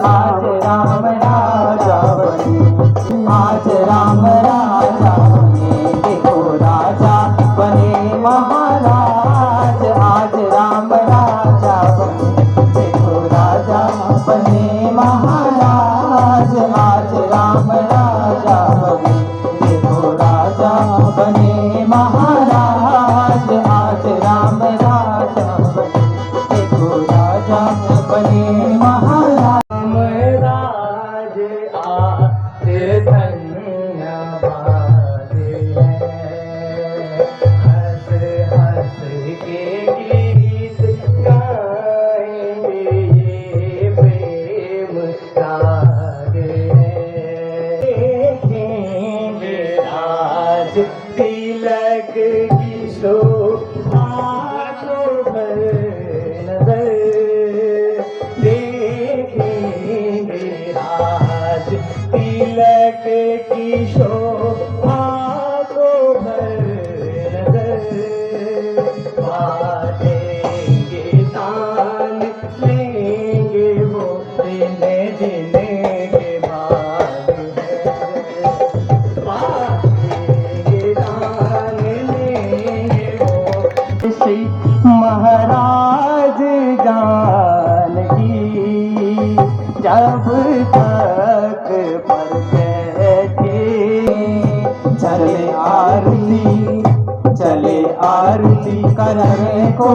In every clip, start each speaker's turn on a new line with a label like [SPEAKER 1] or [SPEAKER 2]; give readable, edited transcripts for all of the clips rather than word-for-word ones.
[SPEAKER 1] आज राम राजा बने, आज राम राजा बने, देखो राजा बने महाराज, आज राम राजा बने, देखो राजा बने महाराज, आज राम राजा बने, देखो राजा बने महाराज, आज राम राजा बने, देखो राजा बने महाराज। राज आज धन्यवाद हंस हंस के गीत गाएंगे, ये प्रेम राग देखेंगे आज तिलक की शोभा को भर नजर देखेंगे, आज तिलक की शोभा को भर नजर बांटेंगे, दान लेंगे वो जिन्हें जिन्हें के भाग है, बांटेंगे दान लेंगे वो श्री महाराज जानकी जब तक पर बैठे, चले आरती करने को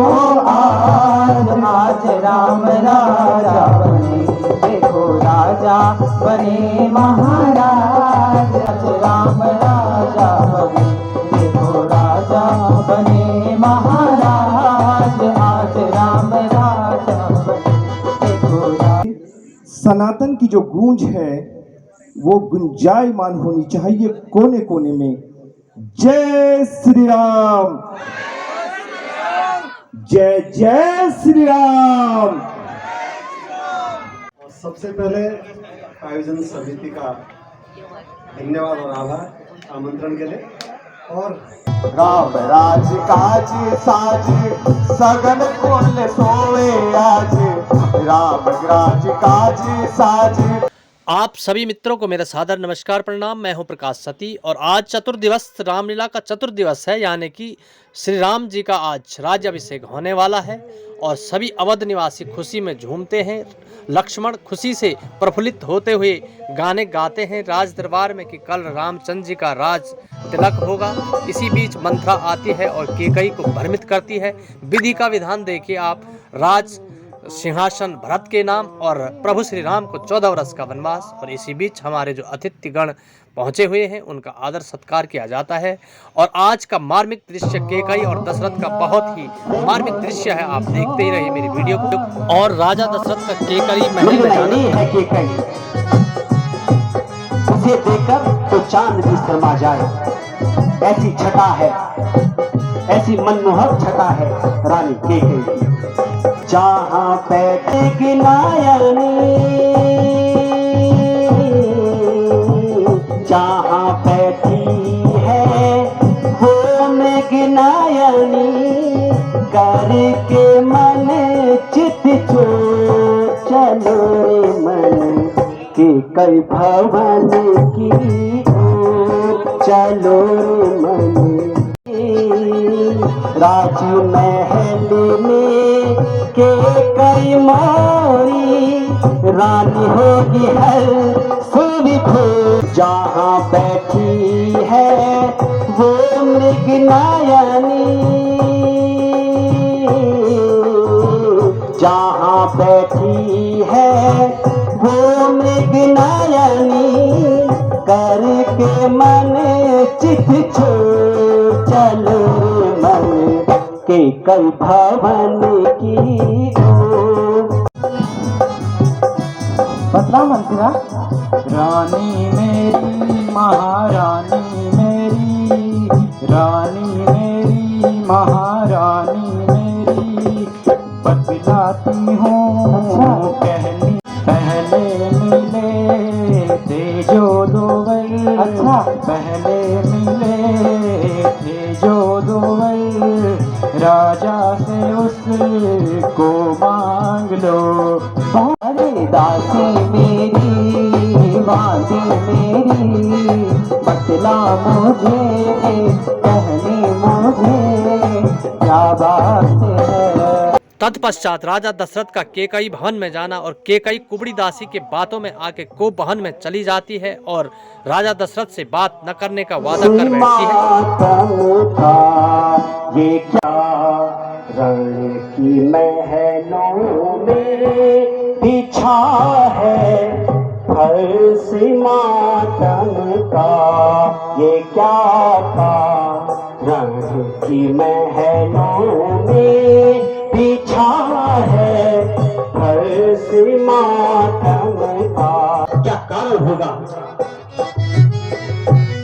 [SPEAKER 1] आज, आज राम राजा बने, देखो राजा बने महाराज, आज राम राजा बने, देखो राजा बने महाराज, आज राम राजा बने, देखो राजा।
[SPEAKER 2] सनातन की जो गूंज है वो गुंजायमान होनी चाहिए कोने कोने में। जय श्री राम, जय जय श्री राम।
[SPEAKER 3] सबसे पहले आयोजन समिति का धन्यवाद और आभार आमंत्रण के लिए। और
[SPEAKER 2] राम राज काज साज सगन कुल सोए आज, राम राज काज साज।
[SPEAKER 4] आप सभी मित्रों को मेरा सादर नमस्कार प्रणाम। मैं हूं प्रकाश सती और आज चतुर्दिवस रामलीला का चतुर्दिवस है, यानी कि श्री राम जी का आज राज्याभिषेक होने वाला है और सभी अवध निवासी खुशी में झूमते हैं। लक्ष्मण खुशी से प्रफुल्लित होते हुए गाने गाते हैं राज दरबार में कि कल रामचंद्र जी का राज तिलक होगा। इसी बीच मंथरा आती है और केकई को भ्रमित करती है। विधि का विधान देखिए आप, राज सिंहासन भरत के नाम और प्रभु श्री राम को 14 वर्ष का वनवास। और इसी बीच हमारे जो अतिथिगण पहुंचे हुए हैं उनका आदर सत्कार किया जाता है। और आज का मार्मिक दृश्य केकई और दशरथ का बहुत ही मार्मिक दृश्य है, आप देखते ही रहिए मेरी वीडियो को। और राजा दशरथ का केकई महल में जाना
[SPEAKER 1] है केकई, उसे देखकर तो चांद भी शर्मा जाए, ऐसी छटा है, ऐसी मनमोहक छटा है रानी केकई की। जहाँ बैठे नायनी, जहाँ बैठी है वो मेघनायनी, करके मन चित छोड़ चलो रे मन के कई भवन की ओर, चलो रे मन राज महल में के कई मोरी, रानी होगी हर सुविभोर। जहाँ बैठी है वो मृगनायनी, जहाँ बैठी है वो मृगनायनी, करके मन चित छोड़ चलो मन के कई भवन की ओर। बतला मंत्रा, रानी मेरी महारानी मेरी, रानी मेरी महारानी मेरी, बतलाती हूँ कहनी पहले मिले थे जो दो वर। अच्छा, पहले मिले थे जो दो वर, राजा से उसको मांग लो। अरे दासी मेरी वादी मेरी बतला मुझे कहनी मुझे क्या बात है।
[SPEAKER 4] तत्पश्चात राजा दशरथ का केकई भवन में जाना और केकई कुबड़ी दासी के बातों में आके कोप भवन में चली जाती है और राजा दशरथ से बात न करने का वादा कर बैठती है।
[SPEAKER 1] ये क्या रण की महलों में बिछा है फर्श मातम का, ये क्या रण की महलों में बिछा है फर्श मातम का। क्या कारण होगा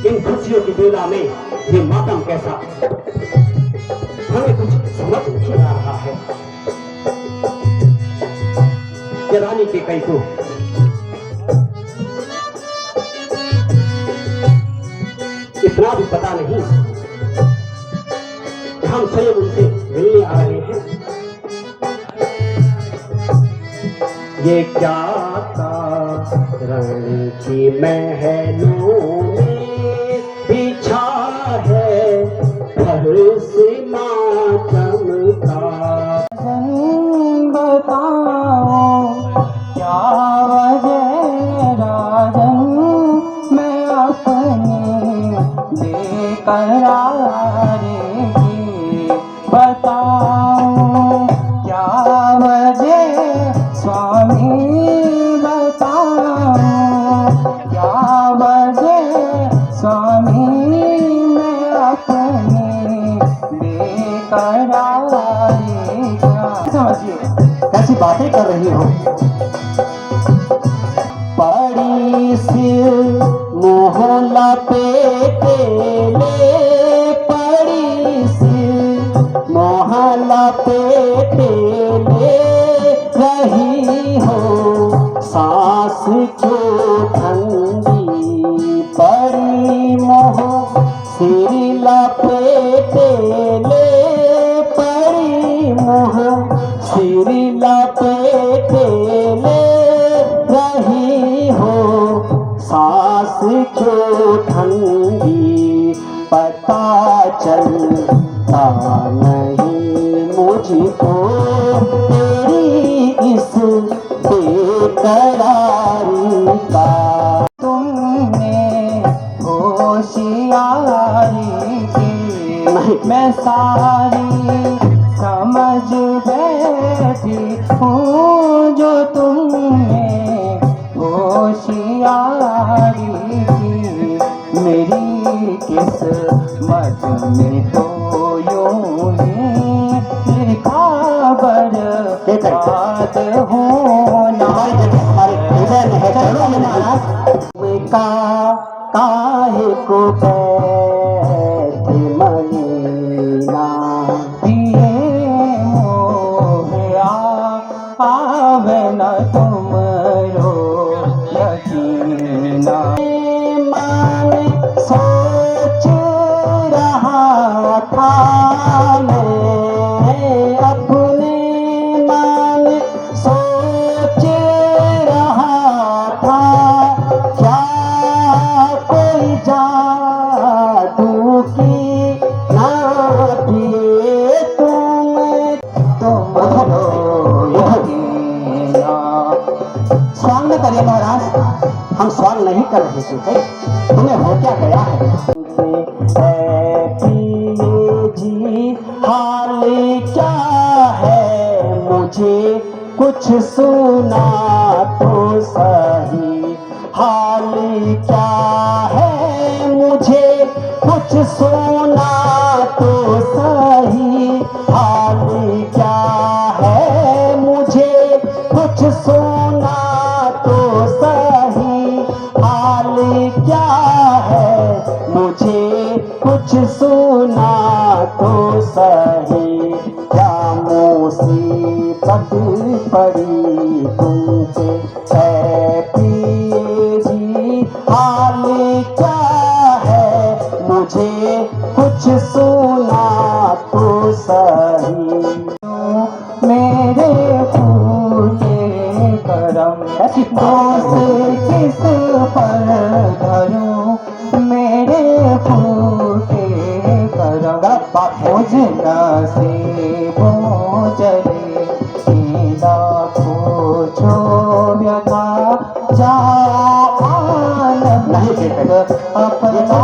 [SPEAKER 1] इन खुशियों की बेला में ये मातम कैसा, हमें कुछ समझ नहीं आ रहा है। कि रानी के कई को इतना भी पता नहीं कि हम स्वयं उनसे मिलने आ रहे हैं। ये क्या रण की महलों में बिछा है फर्श मातम का। बताओ क्या वजह राजन मैं अपनी बेकरारी की, बताओ क्या वजह स्वामी, बताओ क्या वजह स्वामी मैं अपनी बेकरारी क्या। समझिए कैसी बातें कर रही हो। बड़ी सिर मोहल्ला पे ले, बड़ी सिर मोहल्ला पे ले रही हो सांस क्यों ठंडी, बड़ी मोह सिर लपेटे ले, बड़ी मोह सिर लपेटे ले रही हो सांस क्यों ठंडी, पता चलता नहीं मुझको तेरी इस बेकरारी का। तुमने होशियारी की मैं सारी समझ बैठी हूँ, जो तुमने होशियारी की मेरी किस्मत में तो यूं ही लिखा बर्बाद होना काहे को बैठे मनीना, दिए मोह आवे न तुमरो यकीना। मन सोच रहा था मैं अपने मन सोच रहा था, क्या कोई जादू की ना पिए तुम यकीना। स्वांग न करिए महाराज, हम स्वांग नहीं कर रहे थे, तुम्हें हो क्या गया है। पिए जी हाल क्या है मुझे कुछ सुना तो सही, हाल क्या है मुझे कुछ सुना तो सही, हाल क्या है मुझे कुछ सुना तो सही, हाल क्या है मुझे कुछ सुना तो सही। क्या मुसीबत पड़ी तुम पे है पिए जी, हाल क्या है मुझे कुछ सुना तो सही। मेरे फूले करम
[SPEAKER 5] किस पर धरूं मेरे फूटे करम मुझ नसीबों चले सीधा पूछो व्यथा जाओ आनंद अपना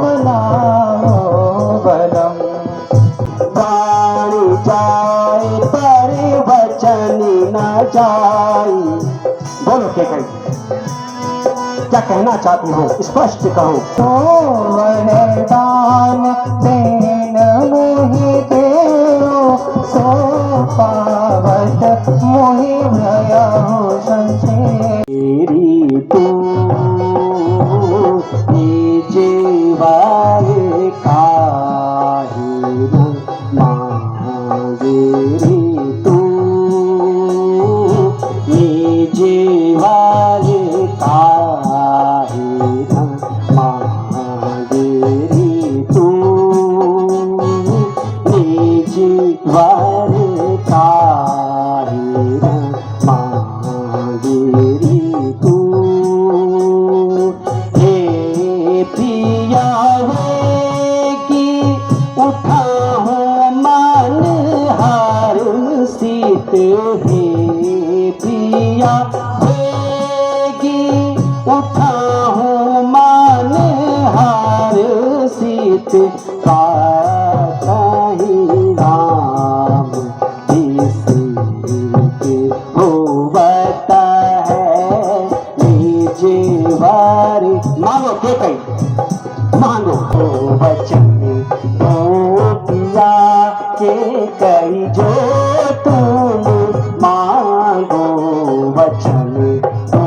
[SPEAKER 5] बनाओ बलम
[SPEAKER 1] गाड़ी जाए पर वचन न जाए। बोलो के कही क्या कहना चाहती हो, स्पष्ट कहो।
[SPEAKER 5] तो वरदान देन मोहि देओ सो पावत मोहि भयहु संशय।
[SPEAKER 1] तेरी तू जीवाए काहे न मांगे रे तू जीवाए काहे न मांगे रे तू जीवाए काहे न मांगे रे तू। हे पिया कि उठा हूँ मन हार सीत हे पिया कि उठा हूँ मन हार सीत का कहीं राम होवत है जीवारी। मांगो के कई मांगो वचन ओ पिया के कई जो तुम मांगो वचन ओ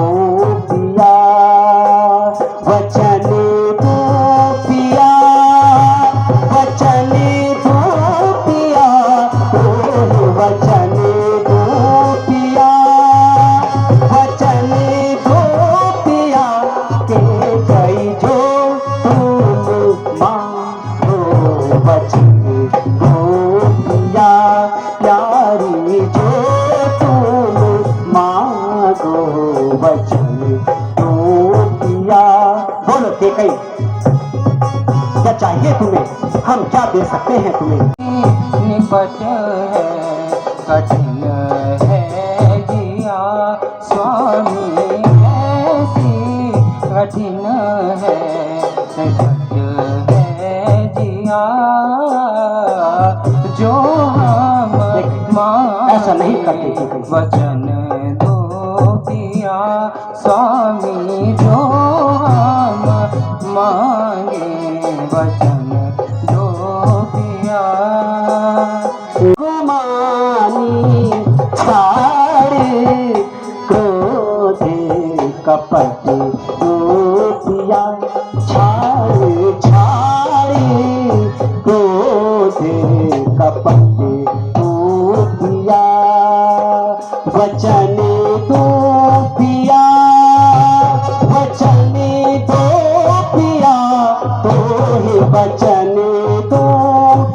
[SPEAKER 1] पिया वचन दो पिया वचन दो पिया वचन दो पिया वचन दो पिया के कई जो तुम मांगो वचन दो पिया प्यारी जो तुम मांगो वचन दो पिया। बोलो के कई क्या चाहिए तुम्हें, हम क्या दे सकते हैं तुम्हें।
[SPEAKER 5] निपट है कठिन है जिया स्वामी ऐसी कठिन है घट है जिया जो हम
[SPEAKER 1] ऐसा नहीं करते थे कहीं।
[SPEAKER 5] वचन दो पिया स्वामी जो हम मांगे वचन दो पिया।
[SPEAKER 1] गुमानी छाड़ क्रोध कपट पिया छाड़ छाड़ क्रोध कपट पिया वचन दो पिया वचन दो पिया तो ही वचन दो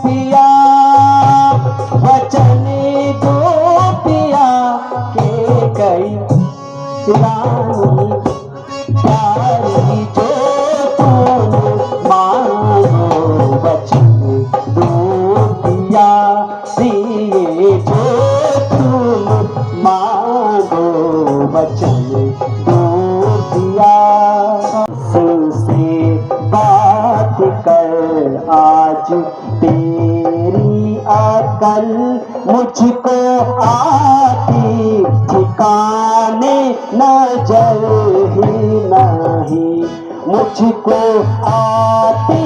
[SPEAKER 1] पिया वचन दो पिया के कई रानी प्यारी जो तुम मांगो वचन दो पिया दिए जो तुम मांगो वचन दो पिया। से बात कर आज तेरी अकल मुझको आती ठिकाने नजर ही नहीं मुझको आती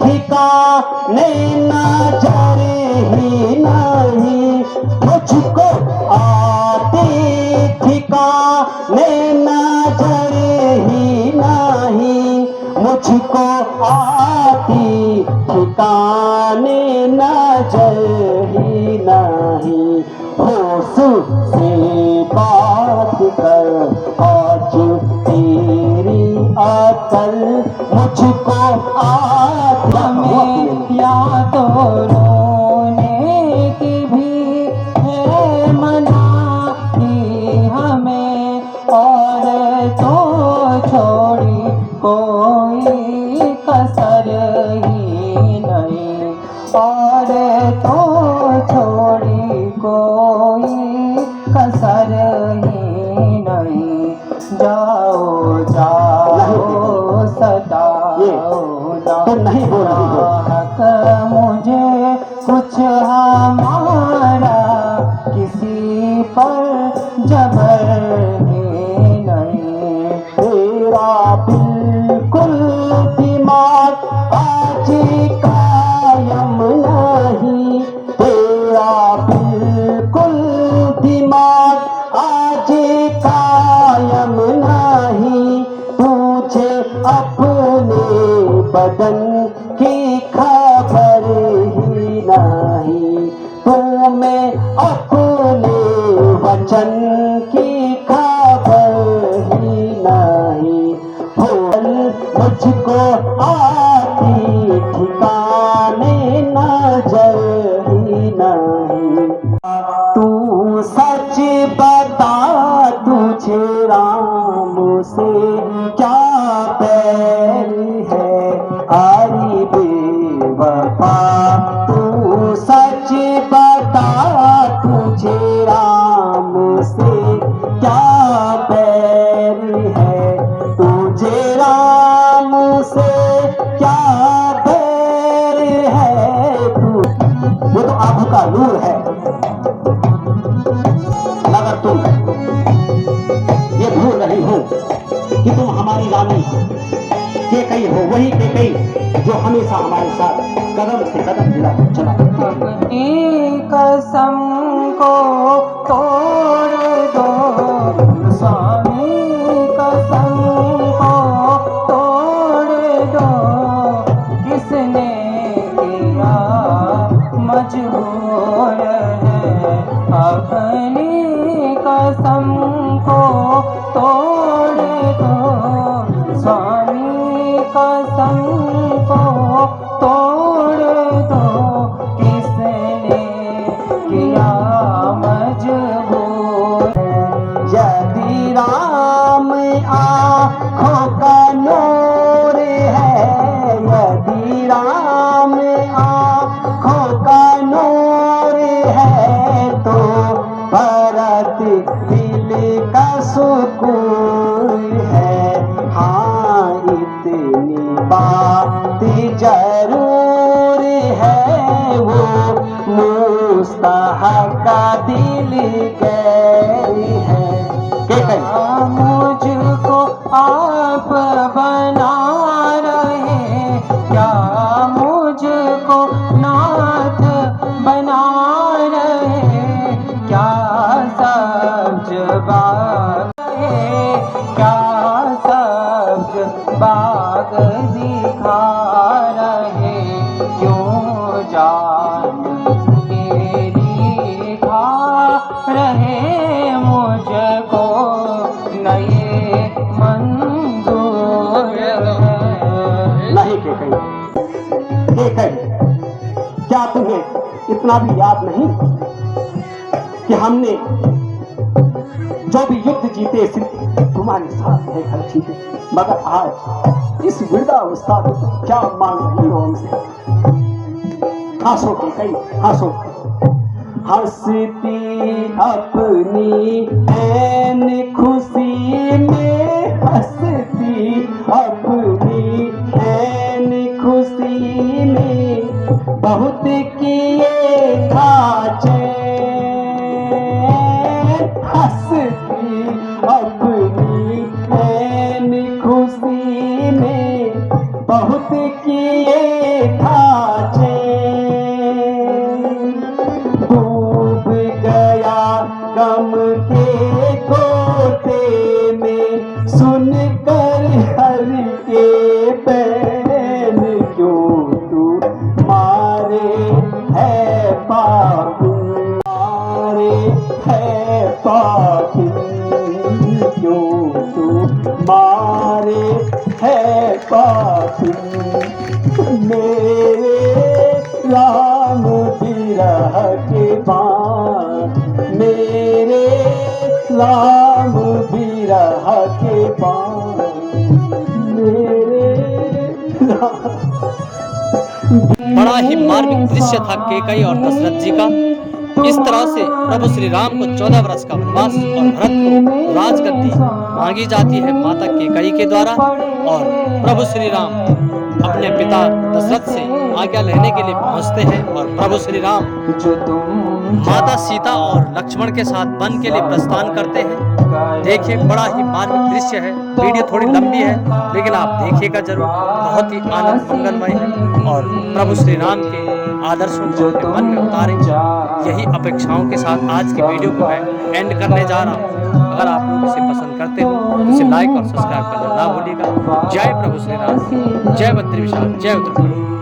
[SPEAKER 1] ठिकाने नजर ही नहीं मुझको आती ठिकाने नजर ही नहीं मुझको आती ठिकाने नजर ही नहीं। होश से बात कर आज तेरी अकल मुझको आती में या तो रोने की भी है मना ही हमें और
[SPEAKER 5] तो छोड़ी कोई कसर ही नहीं, और तो छोड़ी कोई कसर ही नहीं। जाओ जाओ सताओ ना,
[SPEAKER 1] तुम नहीं बोल रही हो।
[SPEAKER 5] हक मुझे कुछ हमारा किसी पर जबर ही नहीं।
[SPEAKER 1] तेरा बिल्कुल दिमाग आज कायम नहीं, तेरा बिल्कुल दिमाग आज कायम नहीं। तुझे अपने बदन की खबर ही नहीं, तुम्हें अपने वचन की खबर ही नहीं। भूल मुझको आती ठिकाने नजर ही नहीं। तू सच बता, तुझे राम से क्या बैर है हरी बेवफा। तू सच बता, तुझे राम से क्या बैर है, तुझे राम से क्या बैर है। तू वो तो आंखों का नूर है, मगर तुम ये भूल रही हो कि तुम हमारी रानी केकई हो, वही केकई जो हमेशा हमारे साथ कदम से कदम मिलाकर चला करती थी।
[SPEAKER 5] अपनी कसम को तोड़ दो स्वामी, कसम को तोड़ दो। किसने किया मजबूर है, अपनी कसम को तोड़ दो स्वामी, कसम को तोड़ दो। किसने किया मजबूर है,
[SPEAKER 1] यदि राम आँखों का नूर है, यदि राम आँखों का नूर है, तो भरत दिल का सुकून है। हाँ इतनी बात जरूर है, वो मुस्तहक का दिल गैर है।
[SPEAKER 5] मुझको आप बना रहे, क्या मुझको नाथ बना रहे, क्या सब्ज बाग है, क्या सब्ज बाग दिखा रहे। क्यों जान तेरी खा रहे, मुझको नए मंजूर है।
[SPEAKER 1] नहीं केकई, क्या तुम्हें इतना भी याद नहीं कि हमने जो भी युद्ध जीते सिर्फ तुम्हारे साथ रहकर जीते, मगर आज इस वृद्धावस्था में तुम क्या मांग रही हो हमसे। हंसो केकई हंसो, हंसती अपनी ऐन खुशी में, हंसती अपनी ऐन खुशी में, बहुत किए था चैन। हंसती अपनी ऐन खुशी में, बहुत किए था चैन। डूब गया गम के गोते में, सुनकर हर के बैन। क्यों तू मारे है पापी, मारे है पापी, क्यों तू मारे है पापी। मेरे राम विरह के बाद, मेरे राम विरह बिरहा के पास मेरे
[SPEAKER 4] बड़ा ही मार्मिक दृश्य था केकई और दशरथ जी का। इस तरह से प्रभु श्री राम को 14 वर्ष का वनवास और भरत को राजगद्दी मांगी जाती है माता केकई के द्वारा। और प्रभु श्री राम अपने पिता दशरथ से आज्ञा लेने के लिए पहुंचते हैं और प्रभु श्री राम माता सीता और लक्ष्मण के साथ वन के लिए प्रस्थान करते हैं। देखिए बड़ा ही मार्मिक दृश्य है। वीडियो थोड़ी लंबी है लेकिन आप देखिएगा जरूर, बहुत ही आनंद मंगलमय है और प्रभु श्री राम के आदर्शों को अपने मन में उतारें। यही अपेक्षाओं के साथ आज की वीडियो को मैं एंड करने जा रहा हूँ। अगर आप लोग इसे पसंद करते हो तो इसे लाइक और सब्सक्राइब करना ना भूलिएगा। जय प्रभु श्री राम, जय बद्री विशाल, जय उत्तराखंड।